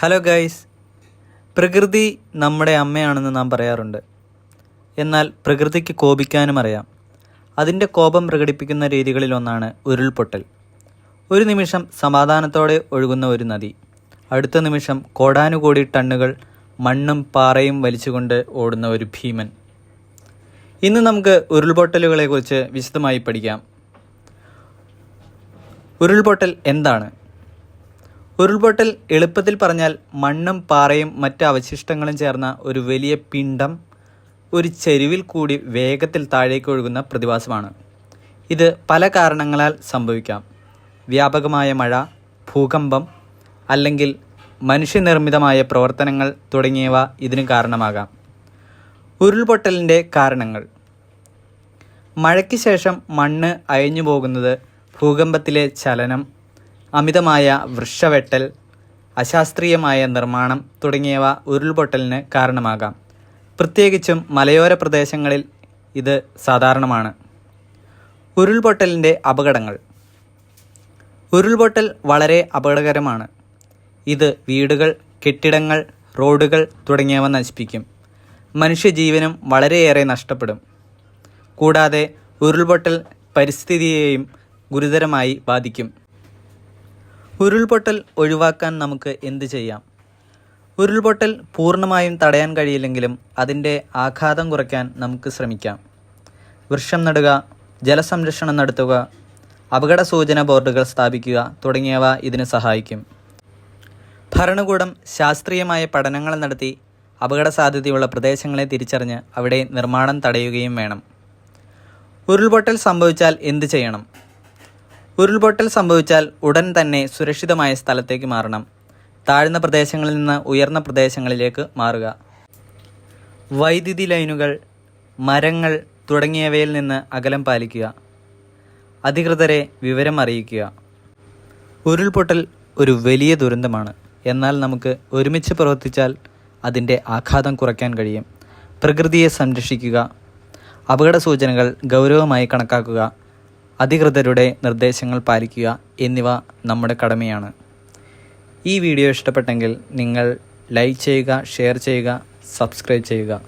Hello guys, പ്രകൃതി നമ്മുടെ അമ്മയാണെന്ന് നാം പറയാറുണ്ട്. എന്നാൽ പ്രകൃതിക്ക് കോപിക്കാനും അറിയാം. അതിൻ്റെ കോപം പ്രകടിപ്പിക്കുന്ന രീതികളിലൊന്നാണ് ഉരുൾപൊട്ടൽ. ഒരു നിമിഷം സമാധാനത്തോടെ ഒഴുകുന്ന ഒരു നദി, അടുത്ത നിമിഷം കോടാനുകോടി ടണ്ണുകൾ മണ്ണും പാറയും വലിച്ചുകൊണ്ട് ഓടുന്ന ഒരു ഭീമൻ. ഇന്ന് നമുക്ക് ഉരുൾപൊട്ടലുകളെക്കുറിച്ച് വിശദമായി പഠിക്കാം. ഉരുൾപൊട്ടൽ എന്താണ്? ഉരുൾപൊട്ടൽ എളുപ്പത്തിൽ പറഞ്ഞാൽ മണ്ണും പാറയും മറ്റ് അവശിഷ്ടങ്ങളും ചേർന്ന ഒരു വലിയ പിണ്ഡം ഒരു ചെരുവിൽ കൂടി വേഗത്തിൽ താഴേക്ക് ഒഴുകുന്ന പ്രതിഭാസമാണ്. ഇത് പല കാരണങ്ങളാൽ സംഭവിക്കാം. വ്യാപകമായ മഴ, ഭൂകമ്പം അല്ലെങ്കിൽ മനുഷ്യനിർമ്മിതമായ പ്രവർത്തനങ്ങൾ തുടങ്ങിയവ ഇതിന് കാരണമാകാം. ഉരുൾപൊട്ടലിൻ്റെ കാരണങ്ങൾ: മഴയ്ക്ക് ശേഷം മണ്ണ് അയഞ്ഞു പോകുന്നത്, ഭൂകമ്പത്തിലെ ചലനം, അമിതമായ വൃക്ഷവെട്ടൽ, അശാസ്ത്രീയമായ നിർമ്മാണം തുടങ്ങിയവ ഉരുൾപൊട്ടലിന് കാരണമാകാം. പ്രത്യേകിച്ചും മലയോര പ്രദേശങ്ങളിൽ ഇത് സാധാരണമാണ്. ഉരുൾപൊട്ടലിൻ്റെ അപകടങ്ങൾ: ഉരുൾപൊട്ടൽ വളരെ അപകടകരമാണ്. ഇത് വീടുകൾ, കെട്ടിടങ്ങൾ, റോഡുകൾ തുടങ്ങിയവ നശിപ്പിക്കും. മനുഷ്യജീവനും വളരെയേറെ നഷ്ടപ്പെടും. കൂടാതെ ഉരുൾപൊട്ടൽ പരിസ്ഥിതിയെയും ഗുരുതരമായി ബാധിക്കും. ഉരുൾപൊട്ടൽ ഒഴിവാക്കാൻ നമുക്ക് എന്ത് ചെയ്യാം? ഉരുൾപൊട്ടൽ പൂർണ്ണമായും തടയാൻ കഴിയില്ലെങ്കിലും അതിൻ്റെ ആഘാതം കുറയ്ക്കാൻ നമുക്ക് ശ്രമിക്കാം. വൃക്ഷം നടുക, ജലസംരക്ഷണം നടത്തുക, അപകട സൂചന ബോർഡുകൾ സ്ഥാപിക്കുക തുടങ്ങിയവ ഇതിന് സഹായിക്കും. ഭരണകൂടം ശാസ്ത്രീയമായ പഠനങ്ങൾ നടത്തി അപകട സാധ്യതയുള്ള പ്രദേശങ്ങളെ തിരിച്ചറിഞ്ഞ് അവിടെ നിർമ്മാണം തടയുകയും വേണം. ഉരുൾപൊട്ടൽ സംഭവിച്ചാൽ എന്ത് ചെയ്യണം? ഉരുൾപൊട്ടൽ സംഭവിച്ചാൽ ഉടൻ തന്നെ സുരക്ഷിതമായ സ്ഥലത്തേക്ക് മാറണം. താഴ്ന്ന പ്രദേശങ്ങളിൽ നിന്ന് ഉയർന്ന പ്രദേശങ്ങളിലേക്ക് മാറുക. വൈദ്യുതി ലൈനുകൾ, മരങ്ങൾ തുടങ്ങിയവയിൽ നിന്ന് അകലം പാലിക്കുക. അധികൃതരെ വിവരം അറിയിക്കുക. ഉരുൾപൊട്ടൽ ഒരു വലിയ ദുരന്തമാണ്. എന്നാൽ നമുക്ക് ഒരുമിച്ച് പ്രവർത്തിച്ചാൽ അതിൻ്റെ ആഘാതം കുറയ്ക്കാൻ കഴിയും. പ്രകൃതിയെ സംരക്ഷിക്കുക, അപകട സൂചനകൾ ഗൗരവമായി കണക്കാക്കുക, അധികൃതരുടെ നിർദ്ദേശങ്ങൾ പാലിക്കുക എന്നിവ നമ്മുടെ കടമയാണ്. ഈ വീഡിയോ ഇഷ്ടപ്പെട്ടെങ്കിൽ നിങ്ങൾ ലൈക്ക് ചെയ്യുക, ഷെയർ ചെയ്യുക, സബ്സ്ക്രൈബ് ചെയ്യുക.